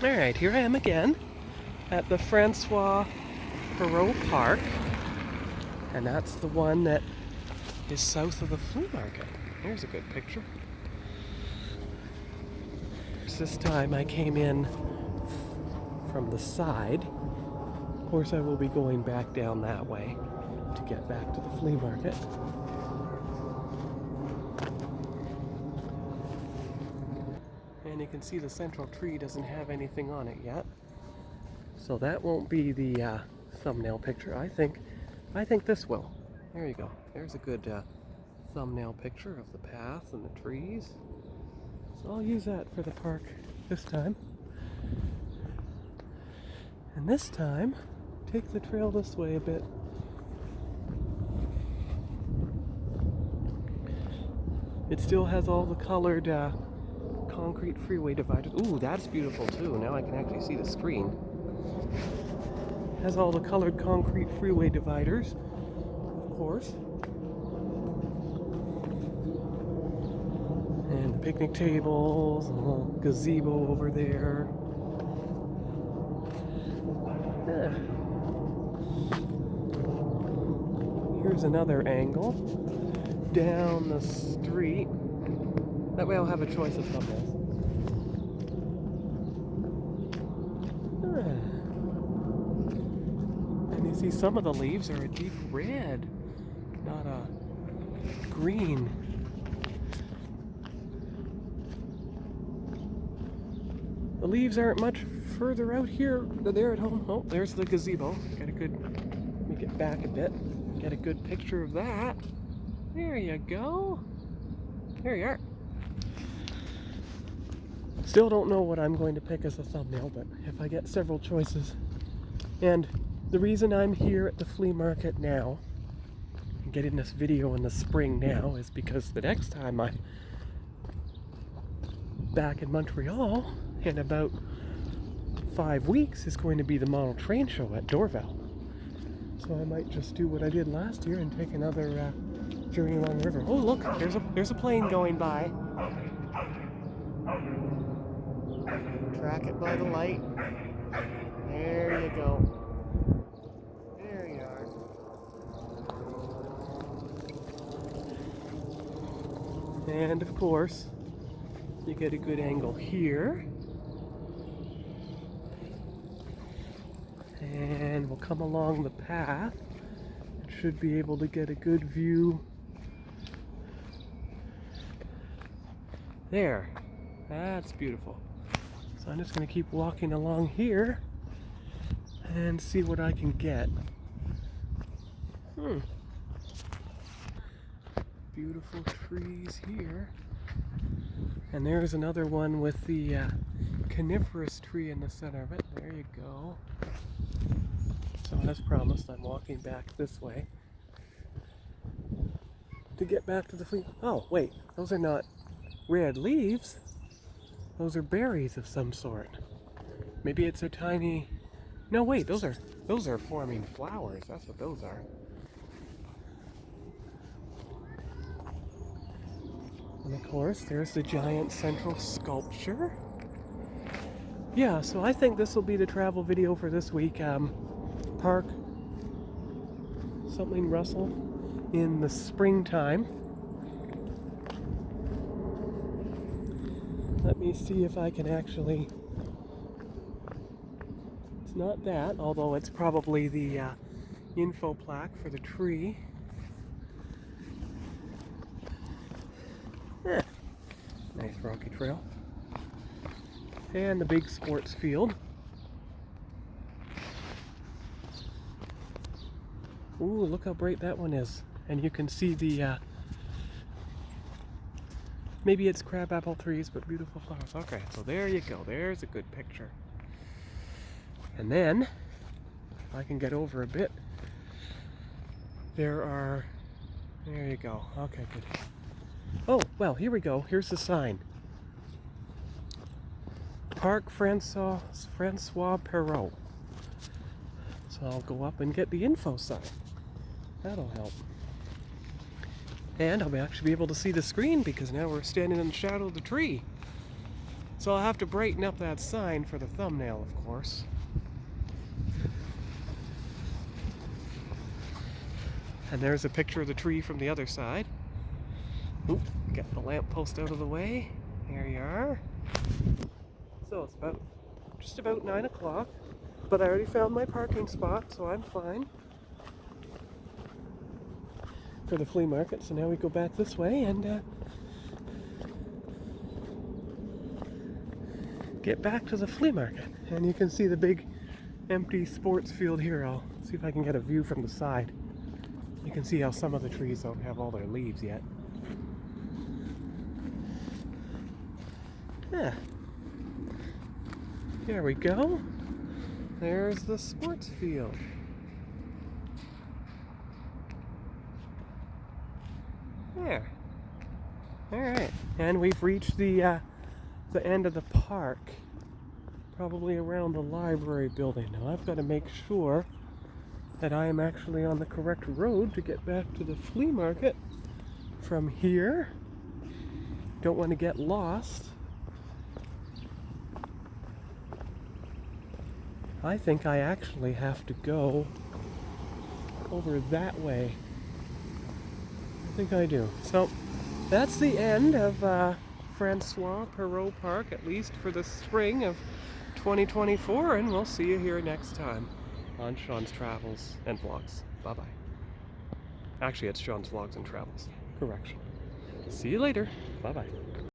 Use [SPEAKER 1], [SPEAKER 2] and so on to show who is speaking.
[SPEAKER 1] Alright, here I am again at the Francois Perrault Park, and that's the one that is south of the flea market. Here's a good picture. This time I came in from the side. Of course, I will be going back down that way to get back to the flea market. And you can see the central tree doesn't have anything on it yet. So that won't be the thumbnail picture. I think this will. There you go. There's a good thumbnail picture of the path and the trees. So I'll use that for the park this time. And this time, take the trail this way a bit. It still has all the colored concrete freeway dividers. Ooh, that's beautiful too. Now I can actually see the screen. Has all the colored concrete freeway dividers, of course. And the picnic tables, and a little gazebo over there. Yeah. Here's another angle down the street. That way I'll have a choice of thumbnails. And you see some of the leaves are a deep red, not a green. The leaves aren't much further out here than they're at home. Oh, there's the gazebo. Let me get back a bit. Get a good picture of that. There you go. There you are. Still don't know what I'm going to pick as a thumbnail, but if I get several choices. And the reason I'm here at the flea market now, and getting this video in the spring now, is because the next time I'm back in Montreal, in about 5 weeks, is going to be the model train show at Dorval. So I might just do what I did last year and take another journey along the river. Oh look, there's a plane going by. Track it by the light. There you go. There you are. And of course, you get a good angle here. And we'll come along the path. Should be able to get a good view. There. That's beautiful. So I'm just going to keep walking along here and see what I can get. Beautiful trees here. And there's another one with the coniferous tree in the center of it. There you go. So as promised, I'm walking back this way to get back to the flea. Oh, wait, those are not red leaves. Those are berries of some sort. Maybe it's a tiny... No, wait, those are forming flowers. That's what those are. And of course, there's the giant central sculpture. Yeah, so I think this will be the travel video for this week. Park something Russell in the springtime. Let me see if I can actually... It's not that, although it's probably the info plaque for the tree. Nice rocky trail. And the big sports field. Ooh, look how bright that one is. And you can see the, maybe it's crabapple trees, but beautiful flowers. Okay, so there you go. There's a good picture. And then, if I can get over a bit, there you go. Okay, good. Oh, well, here we go. Here's the sign. Park Francois Perrault. So I'll go up and get the info sign. That'll help. And I'll actually be able to see the screen because now we're standing in the shadow of the tree. So I'll have to brighten up that sign for the thumbnail, of course. And there's a picture of the tree from the other side. Oop, get the lamppost out of the way. There you are. So it's just about 9 o'clock, but I already found my parking spot, so I'm fine for the flea market. So now we go back this way and get back to the flea market. And you can see the big empty sports field here. I'll see if I can get a view from the side. You can see how some of the trees don't have all their leaves yet. Yeah. There we go. There's the sports field. There. Alright. And we've reached the end of the park. Probably around the library building. Now I've got to make sure that I am actually on the correct road to get back to the flea market from here. Don't want to get lost. I think I actually have to go over that way. I think I do. So that's the end of Francois Perrault Park, at least for the spring of 2024, and we'll see you here next time on Sean's Travels and Vlogs. Bye-bye. Actually, it's Sean's Vlogs and Travels. Correction. See you later. Bye-bye.